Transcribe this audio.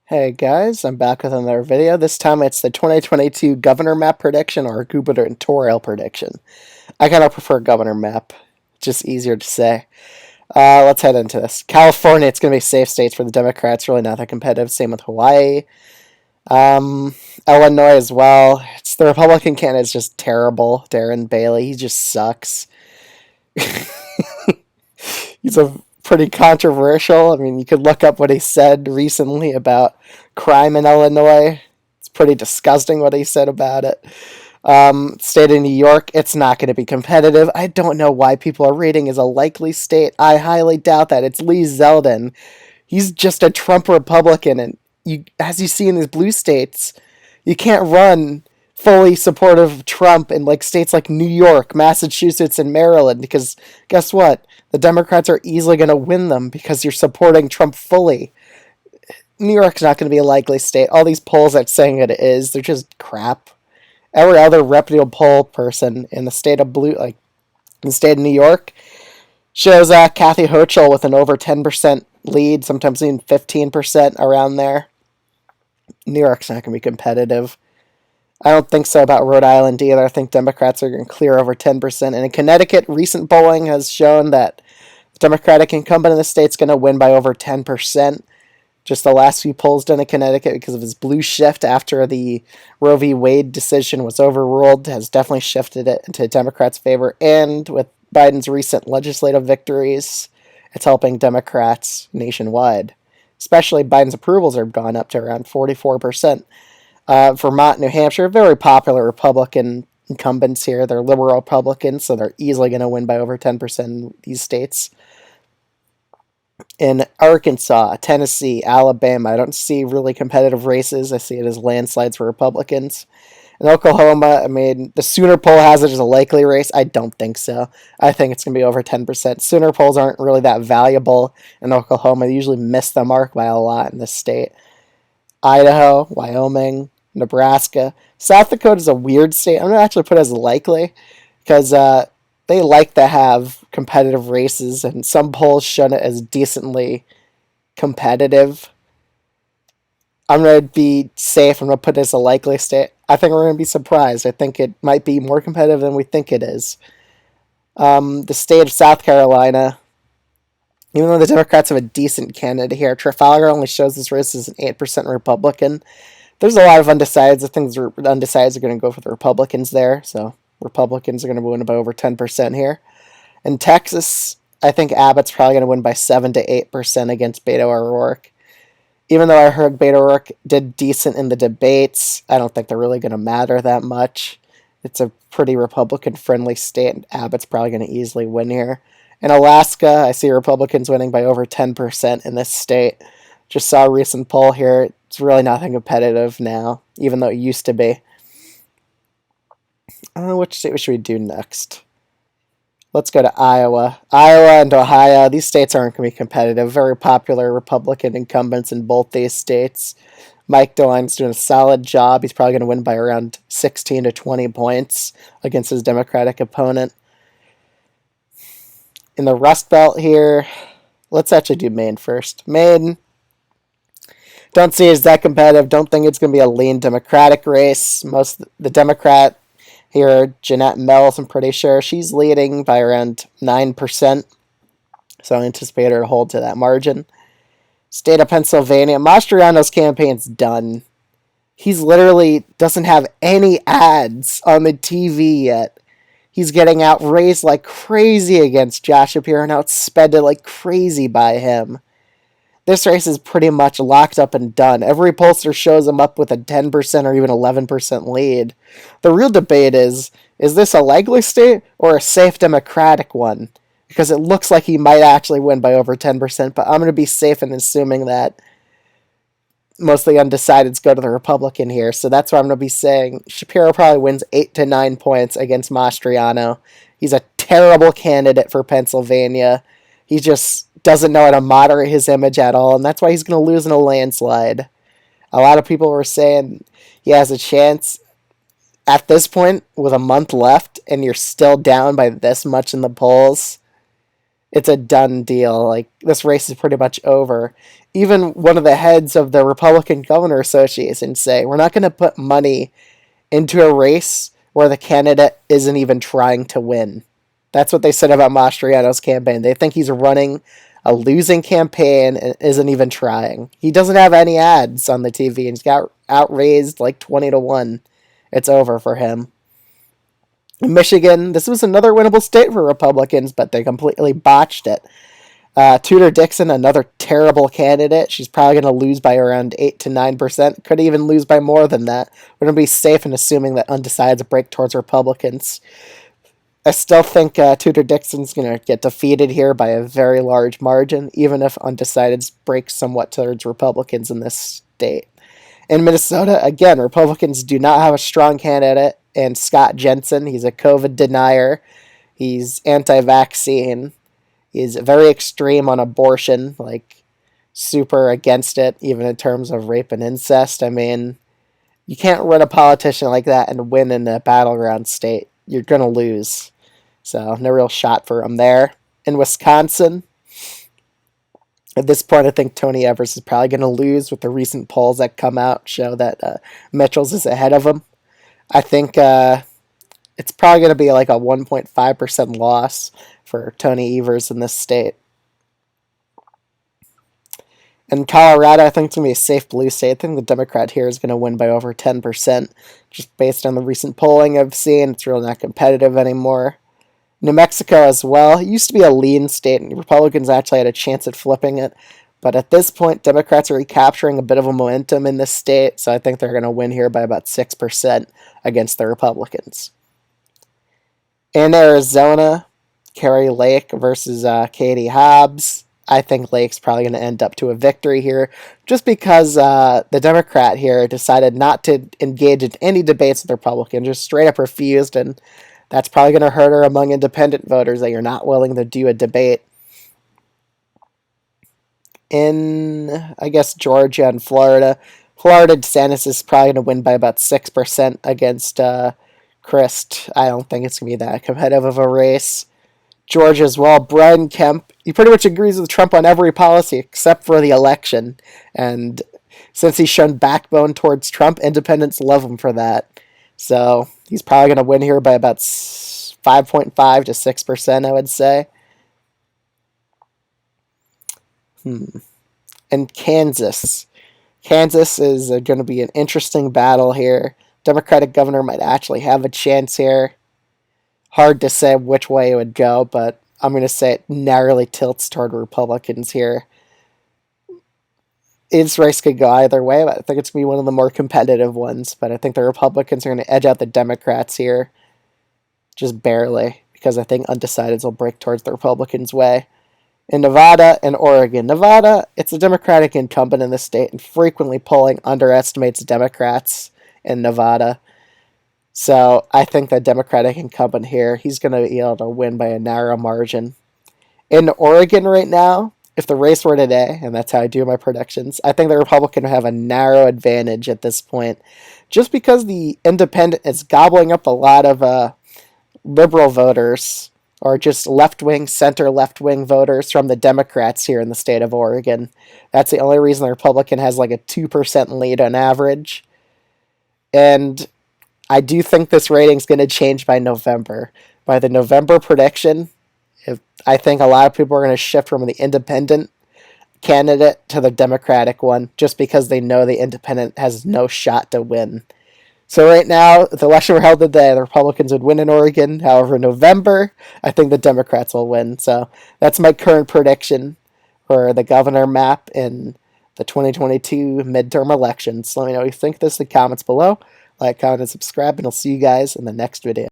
Hey guys, I'm back with another video. This time it's the 2022 governor map prediction or gubernatorial prediction. I kind of prefer governor map, just easier to say. Let's head into this. California, it's going to be safe states for the Democrats, really not that competitive. Same with Hawaii. Um, Illinois as well. It's the Republican candidate's just terrible. Darren Bailey, he just sucks. He's a pretty controversial. I mean, you could look up what he said recently about crime in Illinois. It's pretty disgusting what he said about it. State of New York, it's not going to be competitive. I don't know why people are rating as a likely state. I highly doubt that. It's Lee Zeldin. He's just a Trump Republican, and as you see in these blue states, you can't run fully supportive of Trump in like states like New York, Massachusetts, and Maryland because guess what? The Democrats are easily going to win them because you're supporting Trump fully. New York's not going to be a likely state. All these polls that saying it is, they're just crap. Every other reputable poll person in the state of in the state of New York shows Kathy Hochul with an over 10% lead, sometimes even 15% around there. New York's not going to be competitive. I don't think so about Rhode Island either. I think Democrats are going to clear over 10%. And in Connecticut, recent polling has shown that the Democratic incumbent in the state is going to win by over 10%. Just the last few polls done in Connecticut because of his blue shift after the Roe v. Wade decision was overruled has definitely shifted it into Democrats' favor. And with Biden's recent legislative victories, it's helping Democrats nationwide. Especially Biden's approvals are gone up to around 44%. Vermont, New Hampshire, very popular Republican incumbents here. They're liberal Republicans, so they're easily going to win by over 10% in these states. In Arkansas, Tennessee, Alabama, I don't see really competitive races. I see it as landslides for Republicans. In Oklahoma, I mean, the Sooner poll has it as a likely race. I don't think so. I think it's going to be over 10%. Sooner polls aren't really that valuable in Oklahoma. They usually miss the mark by a lot in this state. Idaho, Wyoming, Nebraska. South Dakota is a weird state. I'm going to actually put it as likely because they like to have competitive races, and some polls show it as decently competitive. I'm going to be safe. I'm going to put it as a likely state. I think we're going to be surprised. I think it might be more competitive than we think it is. The state of South Carolina, even though the Democrats have a decent candidate here, Trafalgar only shows this race as an 8% Republican. There's a lot of undecideds. I think the undecideds are going to go for the Republicans there, so Republicans are going to win by over 10% here. In Texas, I think Abbott's probably going to win by 7 to 8% against Beto O'Rourke. Even though I heard Beto O'Rourke did decent in the debates, I don't think they're really going to matter that much. It's a pretty Republican-friendly state, and Abbott's probably going to easily win here. In Alaska, I see Republicans winning by over 10% in this state. Just saw a recent poll here. It's really nothing competitive now, even though it used to be. Which state should we do next? Let's go to Iowa. Iowa and Ohio, these states aren't going to be competitive. Very popular Republican incumbents in both these states. Mike DeWine's doing a solid job. He's probably going to win by around 16 to 20 points against his Democratic opponent. In the Rust Belt here, let's actually do Maine first. Maine, don't see it as that competitive. Don't think it's going to be a lean Democratic race. The Democrat here, Jeanette Mills, I'm pretty sure she's leading by around 9%. So I anticipate her to hold to that margin. State of Pennsylvania, Mastriano's campaign's done. He's literally doesn't have any ads on the TV yet. He's getting outraised like crazy against Josh Shapiro and outspended like crazy by him. This race is pretty much locked up and done. Every pollster shows him up with a 10% or even 11% lead. The real debate is this a likely state or a safe Democratic one? Because it looks like he might actually win by over 10%, but I'm going to be safe in assuming that most of the undecideds go to the Republican here. So that's what I'm going to be saying. Shapiro probably wins 8 to 9 points against Mastriano. He's a terrible candidate for Pennsylvania. He just doesn't know how to moderate his image at all, and that's why he's going to lose in a landslide. A lot of people were saying he has a chance. At this point, with a month left, and you're still down by this much in the polls, it's a done deal. Like, this race is pretty much over. Even one of the heads of the Republican Governor Association say, we're not going to put money into a race where the candidate isn't even trying to win. That's what they said about Mastriano's campaign. They think he's running a losing campaign and isn't even trying. He doesn't have any ads on the TV, and he's got outraised like 20-1. It's over for him. In Michigan, this was another winnable state for Republicans, but they completely botched it. Tudor Dixon, another terrible candidate. She's probably going to lose by around 8 to 9%. Could even lose by more than that. We're going to be safe in assuming that undecideds break towards Republicans. I still think Tudor Dixon's going to get defeated here by a very large margin, even if undecideds break somewhat towards Republicans in this state. In Minnesota, again, Republicans do not have a strong candidate, and Scott Jensen, he's a COVID denier. He's anti-vaccine. He's very extreme on abortion, like super against it, even in terms of rape and incest. I mean, you can't run a politician like that and win in a battleground state. You're going to lose. So, no real shot for him there. In Wisconsin, at this point, I think Tony Evers is probably going to lose, with the recent polls that come out show that Mitchell's is ahead of him. I think it's probably going to be like a 1.5% loss for Tony Evers in this state. In Colorado, I think it's going to be a safe blue state. I think the Democrat here is going to win by over 10%, just based on the recent polling I've seen. It's really not competitive anymore. New Mexico as well. It used to be a lean state, and Republicans actually had a chance at flipping it. But at this point, Democrats are recapturing a bit of a momentum in this state, so I think they're going to win here by about 6% against the Republicans. In Arizona, Kari Lake versus Katie Hobbs. I think Lake's probably going to end up to a victory here, just because the Democrat here decided not to engage in any debates with the Republicans, just straight up refused, and that's probably going to hurt her among independent voters that you're not willing to do a debate. In, I guess, Georgia and Florida, DeSantis is probably going to win by about 6% against Christ. I don't think it's going to be that competitive of a race. Georgia as well, Brian Kemp, he pretty much agrees with Trump on every policy except for the election. And since he's shown backbone towards Trump, independents love him for that. So he's probably going to win here by about 5.5 to 6%, I would say. And Kansas. Kansas is going to be an interesting battle here. Democratic governor might actually have a chance here. Hard to say which way it would go, but I'm going to say it narrowly tilts toward Republicans here. This race could go either way, but I think it's going to be one of the more competitive ones. But I think the Republicans are going to edge out the Democrats here, just barely, because I think undecideds will break towards the Republicans' way. In Nevada and Oregon. Nevada, it's a Democratic incumbent in the state, and frequently polling underestimates Democrats in Nevada. So I think the Democratic incumbent here, he's going to be able to win by a narrow margin. In Oregon right now, if the race were today, and that's how I do my predictions, I think the Republican would have a narrow advantage at this point, just because the independent is gobbling up a lot of liberal voters, or just left-wing, center-left-wing voters from the Democrats here in the state of Oregon. That's the only reason the Republican has like a 2% lead on average. And I do think this rating's going to change by November. By the November prediction, I think a lot of people are going to shift from the independent candidate to the Democratic one, just because they know the independent has no shot to win. So right now, if the election were held today, the Republicans would win in Oregon. However, in November, I think the Democrats will win. So that's my current prediction for the governor map in the 2022 midterm elections. Let me know what you think of this in the comments below. Like, comment, and subscribe, and I'll see you guys in the next video.